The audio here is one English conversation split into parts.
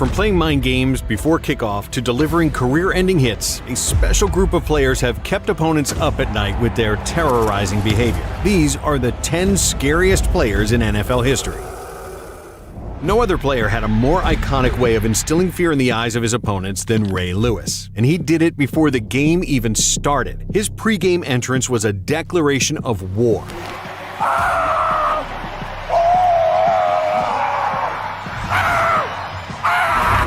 From playing mind games before kickoff to delivering career-ending hits, a special group of players have kept opponents up at night with their terrorizing behavior. These are the 10 scariest players in NFL history. No other player had a more iconic way of instilling fear in the eyes of his opponents than Ray Lewis, and he did it before the game even started. His pre-game entrance was a declaration of war.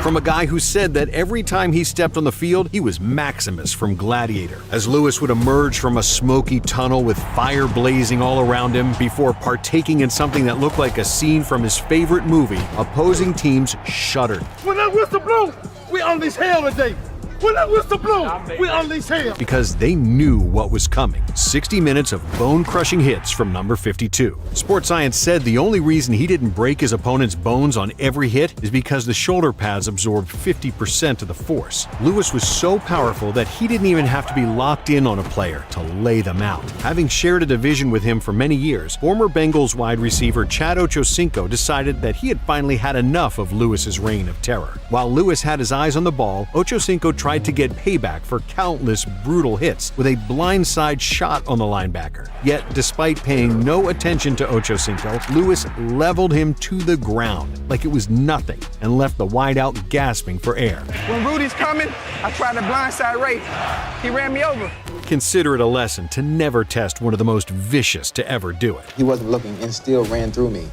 From a guy who said that every time he stepped on the field, he was Maximus from Gladiator, as Lewis would emerge from a smoky tunnel with fire blazing all around him before partaking in something that looked like a scene from his favorite movie. Opposing teams shuddered. When that whistle blows, we unleash hell today. When that whistle blows, we unleash hell. Because they knew what was coming. 60 minutes of bone-crushing hits from number 52. Sports Science said the only reason he didn't break his opponent's bones on every hit is because the shoulder pads absorbed 50% of the force. Lewis was so powerful that he didn't even have to be locked in on a player to lay them out. Having shared a division with him for many years, former Bengals wide receiver Chad Ochocinco decided that he had finally had enough of Lewis's reign of terror. While Lewis had his eyes on the ball, Ochocinco tried to get payback for countless brutal hits with a blindside shot on the linebacker. Yet, despite paying no attention to Ochocinco, Lewis leveled him to the ground like it was nothing and left the wideout gasping for air. When Rudy's coming, I tried to blindside Ray. He ran me over. Consider it a lesson to never test one of the most vicious to ever do it. He wasn't looking and still ran through me.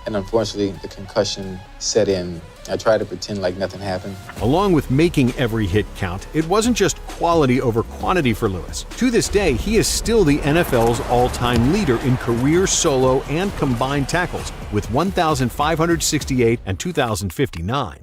And unfortunately, the concussion set in. I tried to pretend like nothing happened. Along with making every hit count, it wasn't just quality over quantity for Lewis. To this day, he is still the NFL's all-time leader in career solo and combined tackles, with 1,568 and 2,059.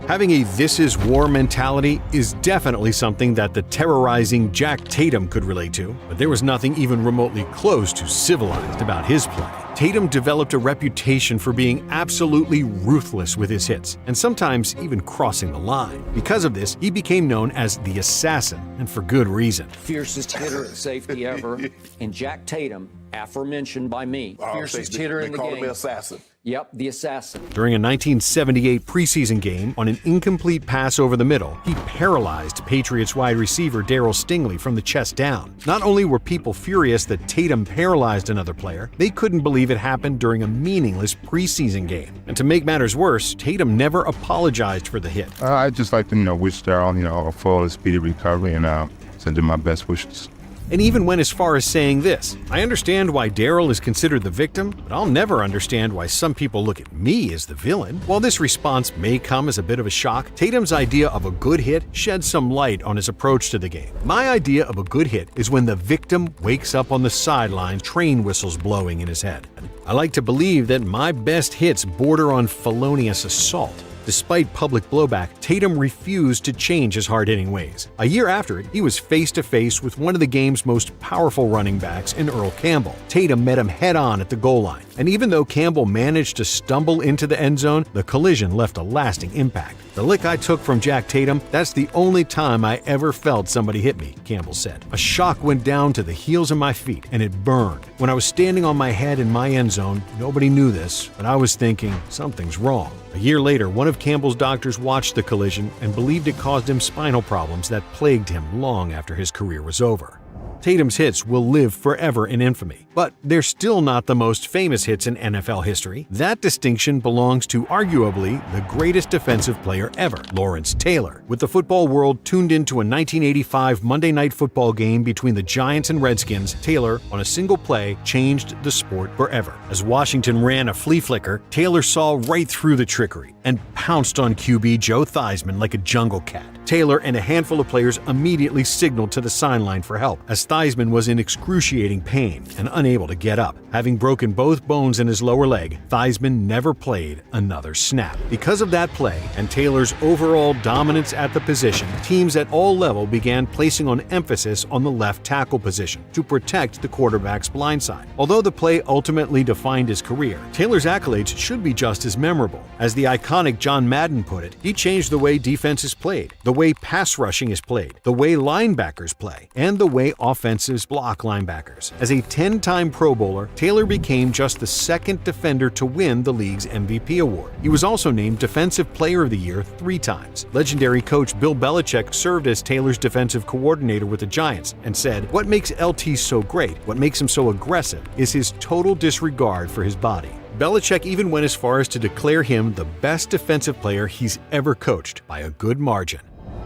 Having a "this is war" mentality is definitely something that the terrorizing Jack Tatum could relate to, but there was nothing even remotely close to civilized about his play. Tatum developed a reputation for being absolutely ruthless with his hits, and sometimes even crossing the line. Because of this, he became known as the Assassin, and for good reason. Fiercest hitter at safety ever, and Jack Tatum, aforementioned by me, fiercest hitter in the game. They call him Assassin. Yep, the Assassin. During a 1978 preseason game, on an incomplete pass over the middle, he paralyzed Patriots wide receiver Darryl Stingley from the chest down. Not only were people furious that Tatum paralyzed another player, they couldn't believe it happened during a meaningless preseason game. And to make matters worse, Tatum never apologized for the hit. I'd just like to, wish Darryl, a full and speedy recovery and send him my best wishes. And even went as far as saying this: "I understand why Darryl is considered the victim, but I'll never understand why some people look at me as the villain." While this response may come as a bit of a shock, Tatum's idea of a good hit sheds some light on his approach to the game. "My idea of a good hit is when the victim wakes up on the sidelines, train whistles blowing in his head. I like to believe that my best hits border on felonious assault." Despite public blowback, Tatum refused to change his hard-hitting ways. A year after it, he was face-to-face with one of the game's most powerful running backs in Earl Campbell. Tatum met him head-on at the goal line, and even though Campbell managed to stumble into the end zone, the collision left a lasting impact. "The lick I took from Jack Tatum, that's the only time I ever felt somebody hit me," Campbell said. "A shock went down to the heels of my feet, and it burned. When I was standing on my head in my end zone, nobody knew this, but I was thinking, something's wrong." A year later, one of Campbell's doctors watched the collision and believed it caused him spinal problems that plagued him long after his career was over. Tatum's hits will live forever in infamy, but they're still not the most famous hits in NFL history. That distinction belongs to arguably the greatest defensive player ever, Lawrence Taylor. With the football world tuned into a 1985 Monday Night Football game between the Giants and Redskins, Taylor, on a single play, changed the sport forever. As Washington ran a flea flicker, Taylor saw right through the trickery and pounced on QB Joe Theismann like a jungle cat. Taylor and a handful of players immediately signaled to the sideline for help, as Theismann was in excruciating pain and unable to get up. Having broken both bones in his lower leg, Theismann never played another snap. Because of that play and Taylor's overall dominance at the position, teams at all levels began placing on emphasis on the left tackle position to protect the quarterback's blindside. Although the play ultimately defined his career, Taylor's accolades should be just as memorable, as the iconic iconic John Madden put it, he changed the way defense is played, the way pass rushing is played, the way linebackers play, and the way offenses block linebackers. As a 10-time Pro Bowler, Taylor became just the second defender to win the league's MVP award. He was also named Defensive Player of the Year 3 times. Legendary coach Bill Belichick served as Taylor's defensive coordinator with the Giants and said, "What makes LT so great, what makes him so aggressive, is his total disregard for his body." Belichick even went as far as to declare him the best defensive player he's ever coached by a good margin.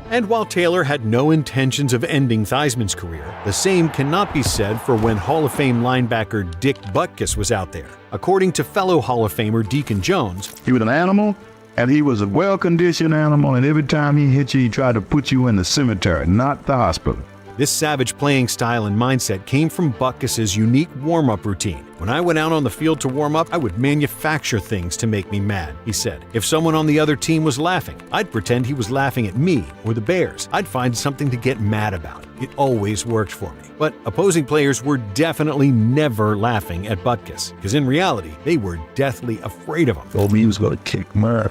And while Taylor had no intentions of ending Theismann's career, the same cannot be said for when Hall of Fame linebacker Dick Butkus was out there. According to fellow Hall of Famer Deacon Jones, he was an animal, and he was a well-conditioned animal, and every time he hit you, he tried to put you in the cemetery, not the hospital. this savage playing style and mindset came from Butkus's unique warm-up routine. "When I went out on the field to warm up, I would manufacture things to make me mad," he said. "If someone on the other team was laughing, I'd pretend he was laughing at me or the Bears. I'd find something to get mad about. It always worked for me." But opposing players were definitely never laughing at Butkus, because in reality, they were deathly afraid of him. Told me he was going to kick my...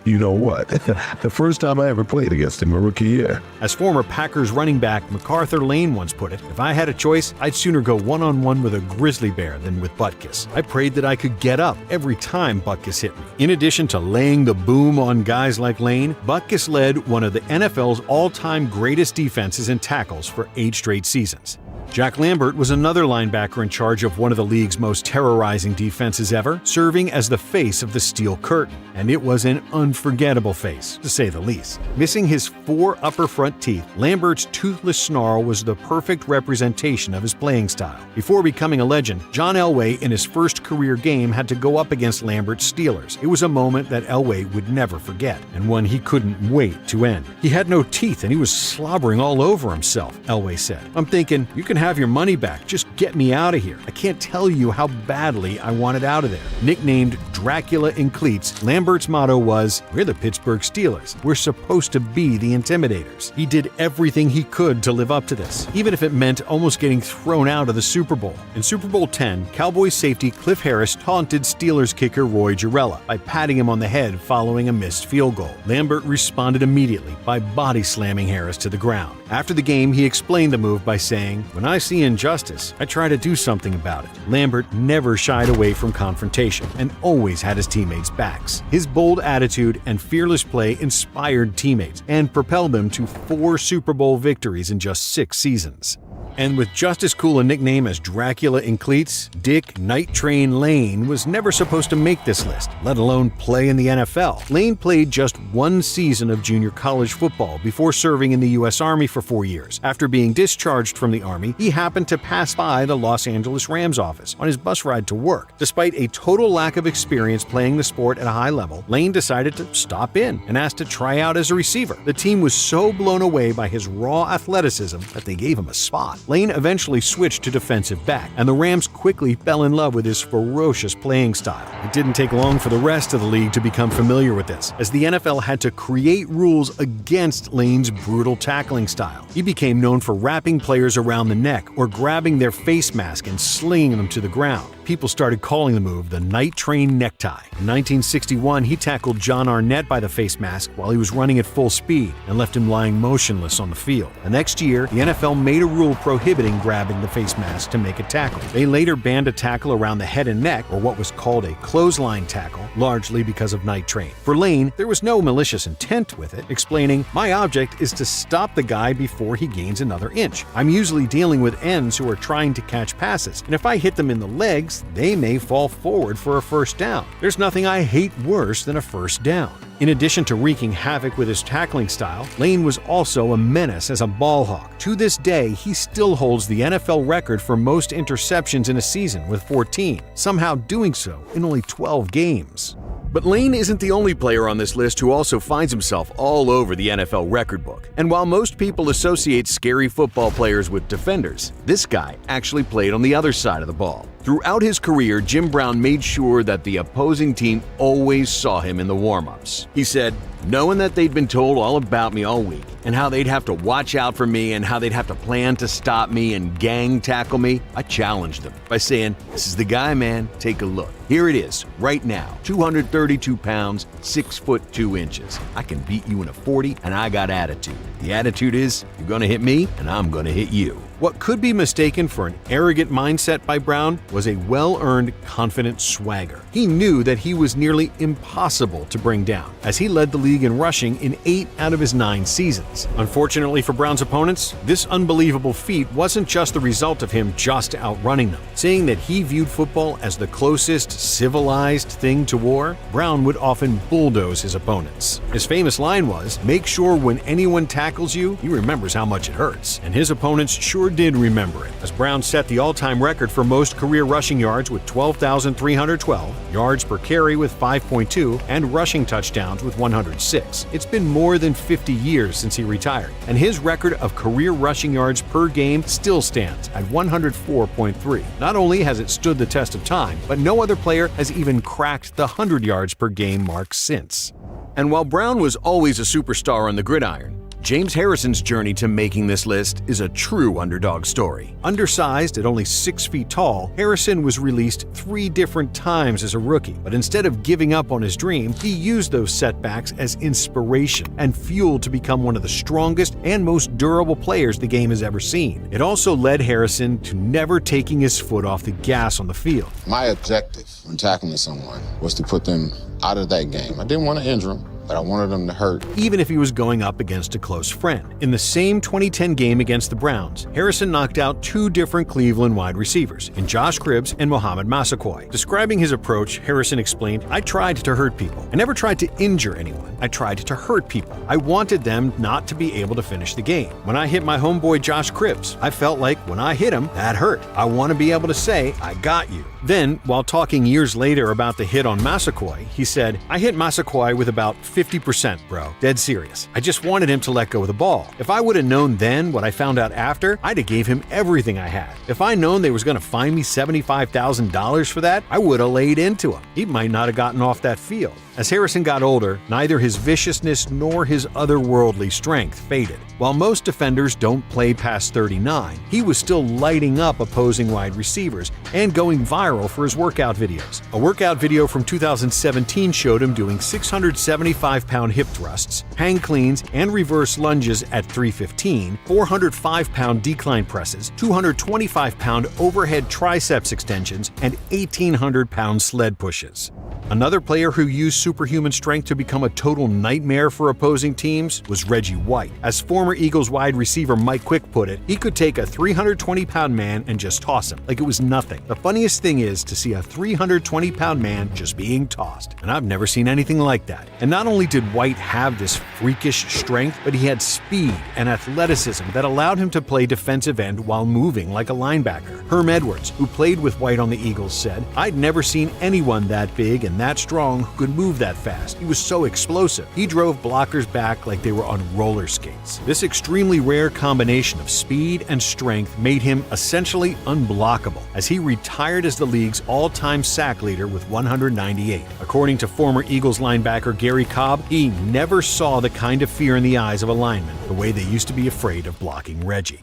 You know what? The first time I ever played against him, a rookie year. As former Packers running back MacArthur Lane once put it, "If I had a choice, I'd sooner go one-on-one with a grizzly bear than with Butkus. I prayed that I could get up every time Butkus hit me." In addition to laying the boom on guys like Lane, Butkus led one of the NFL's all-time greatest defenses and tackles for 8 straight seasons. Jack Lambert was another linebacker in charge of one of the league's most terrorizing defenses ever, serving as the face of the Steel Curtain. And it was an unforgettable face, to say the least. Missing his 4 upper front teeth, Lambert's toothless snarl was the perfect representation of his playing style. Before becoming a legend, John Elway in his first career game had to go up against Lambert's Steelers. It was a moment that Elway would never forget, and one he couldn't wait to end. "He had no teeth and he was slobbering all over himself," Elway said. "I'm thinking, you can have your money back, just get me out of here. I can't tell you how badly I wanted out of there." Nicknamed Dracula in cleats, Lambert's motto was, "We're the Pittsburgh Steelers. We're supposed to be the Intimidators." He did everything he could to live up to this, even if it meant almost getting thrown out of the Super Bowl. In Super Bowl X, Cowboys safety Cliff Harris taunted Steelers kicker Roy Gerela by patting him on the head following a missed field goal. Lambert responded immediately by body slamming Harris to the ground. After the game, he explained the move by saying, "When I see injustice, I try to do something about it." Lambert never shied away from confrontation and always had his teammates' backs. His bold attitude and fearless play inspired teammates and propelled them to 4 Super Bowl victories in just 6 seasons. And with just as cool a nickname as Dracula in cleats, Dick Night Train Lane was never supposed to make this list, let alone play in the NFL. Lane played just 1 season of junior college football before serving in the U.S. Army for 4 years. After being discharged from the Army, he happened to pass by the Los Angeles Rams office on his bus ride to work. Despite a total lack of experience playing the sport at a high level, Lane decided to stop in and asked to try out as a receiver. The team was so blown away by his raw athleticism that they gave him a spot. Lane eventually switched to defensive back, and the Rams quickly fell in love with his ferocious playing style. It didn't take long for the rest of the league to become familiar with this, as the NFL had to create rules against Lane's brutal tackling style. He became known for wrapping players around the neck or grabbing their face mask and slinging them to the ground. People started calling the move the Night Train necktie. In 1961, he tackled John Arnett by the face mask while he was running at full speed and left him lying motionless on the field. The next year, the NFL made a rule prohibiting grabbing the face mask to make a tackle. They later banned a tackle around the head and neck, or what was called a clothesline tackle, largely because of Night Train. For Lane, there was no malicious intent with it, explaining, "My object is to stop the guy before he gains another inch. I'm usually dealing with ends who are trying to catch passes, and if I hit them in the legs, they may fall forward for a first down. There's nothing I hate worse than a first down." In addition to wreaking havoc with his tackling style, Lane was also a menace as a ball hawk. To this day, he still holds the NFL record for most interceptions in a season with 14, somehow doing so in only 12 games. But Lane isn't the only player on this list who also finds himself all over the NFL record book. And while most people associate scary football players with defenders, this guy actually played on the other side of the ball. Throughout his career, Jim Brown made sure that the opposing team always saw him in the warm-ups. He said, knowing that they'd been told all about me all week and how they'd have to watch out for me and how they'd have to plan to stop me and gang tackle me, I challenged them by saying, this is the guy, man, take a look. Here it is, right now, 232 pounds, 6 foot 2 inches. I can beat you in a 40 and I got attitude. The attitude is, you're gonna hit me and I'm gonna hit you. What could be mistaken for an arrogant mindset by Brown was a well-earned, confident swagger. He knew that he was nearly impossible to bring down, as he led the league in rushing in 8 out of his 9 seasons. Unfortunately for Brown's opponents, this unbelievable feat wasn't just the result of him just outrunning them. Saying that he viewed football as the closest civilized thing to war, Brown would often bulldoze his opponents. His famous line was, make sure when anyone tackles you, he remembers how much it hurts. And his opponents sure did remember it, as Brown set the all-time record for most career rushing yards with 12,312, yards per carry with 5.2, and rushing touchdowns with 106. It's been more than 50 years since he retired, and his record of career rushing yards per game still stands at 104.3. Not only has it stood the test of time, but no other player has even cracked the 100 yards per game mark since. And while Brown was always a superstar on the gridiron, James Harrison's journey to making this list is a true underdog story. Undersized at only 6 feet tall, Harrison was released 3 different times as a rookie, but instead of giving up on his dream, he used those setbacks as inspiration and fuel to become one of the strongest and most durable players the game has ever seen. It also led Harrison to never taking his foot off the gas on the field. My objective when tackling someone was to put them out of that game. I didn't want to injure them, but I wanted them to hurt. Even if he was going up against a close friend. In the same 2010 game against the Browns, Harrison knocked out 2 different Cleveland wide receivers, in Josh Cribbs and Mohamed Massaquoi. Describing his approach, Harrison explained, I tried to hurt people. I never tried to injure anyone. I tried to hurt people. I wanted them not to be able to finish the game. When I hit my homeboy Josh Cribbs, I felt like when I hit him, that hurt. I want to be able to say, I got you. Then, while talking years later about the hit on Massaquoi, he said, I hit Massaquoi with about 50%, bro. Dead serious. I just wanted him to let go of the ball. If I would have known then what I found out after, I'd have gave him everything I had. If I known they was going to fine me $75,000 for that, I would have laid into him. He might not have gotten off that field. As Harrison got older, neither his viciousness nor his otherworldly strength faded. While most defenders don't play past 39, he was still lighting up opposing wide receivers and going viral for his workout videos. A workout video from 2017 showed him doing 675-pound hip thrusts, hang cleans, and reverse lunges at 315, 405-pound decline presses, 225-pound overhead triceps extensions, and 1,800-pound sled pushes. Another player who used superhuman strength to become a total nightmare for opposing teams was Reggie White. As former Eagles wide receiver Mike Quick put it, he could take a 320-pound man and just toss him like it was nothing. The funniest thing is to see a 320-pound man just being tossed, and I've never seen anything like that. And not only did White have this freakish strength, but he had speed and athleticism that allowed him to play defensive end while moving like a linebacker. Herm Edwards, who played with White on the Eagles, said, I'd never seen anyone that big and that strong who could move that fast. He was so explosive. He drove blockers back like they were on roller skates. This extremely rare combination of speed and strength made him essentially unblockable, as he retired as the league's all-time sack leader with 198. According to former Eagles linebacker Gary Cobb, he never saw the kind of fear in the eyes of a lineman the way they used to be afraid of blocking Reggie.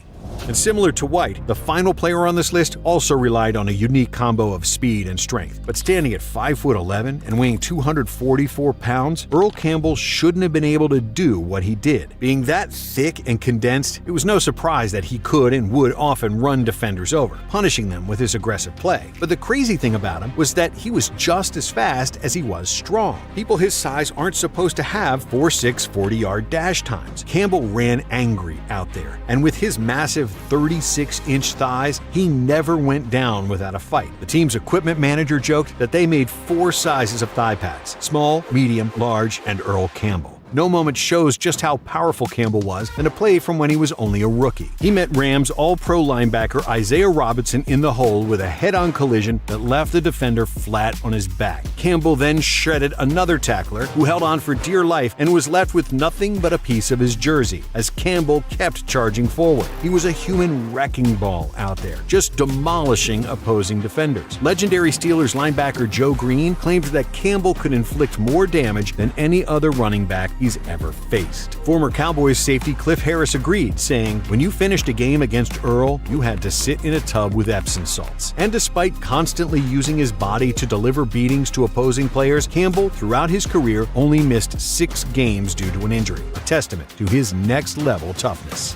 And similar to White, the final player on this list also relied on a unique combo of speed and strength. But standing at 5'11" and weighing 244 pounds, Earl Campbell shouldn't have been able to do what he did. Being that thick and condensed, it was no surprise that he could and would often run defenders over, punishing them with his aggressive play. But the crazy thing about him was that he was just as fast as he was strong. People his size aren't supposed to have 4.6 40-yard dash times. Campbell ran angry out there, and with his massive 36-inch thighs, he never went down without a fight. The team's equipment manager joked that they made 4 sizes of thigh pads: small, medium, large, and Earl Campbell. No moment shows just how powerful Campbell was than a play from when he was only a rookie. He met Rams All-Pro linebacker Isaiah Robinson in the hole with a head-on collision that left the defender flat on his back. Campbell then shredded another tackler who held on for dear life and was left with nothing but a piece of his jersey as Campbell kept charging forward. He was a human wrecking ball out there, just demolishing opposing defenders. Legendary Steelers linebacker Joe Green claimed that Campbell could inflict more damage than any other running back he's ever faced. Former Cowboys safety Cliff Harris agreed, saying, "When you finished a game against Earl, you had to sit in a tub with Epsom salts." And despite constantly using his body to deliver beatings to opposing players, Campbell, throughout his career, only missed 6 games due to an injury, a testament to his next-level toughness.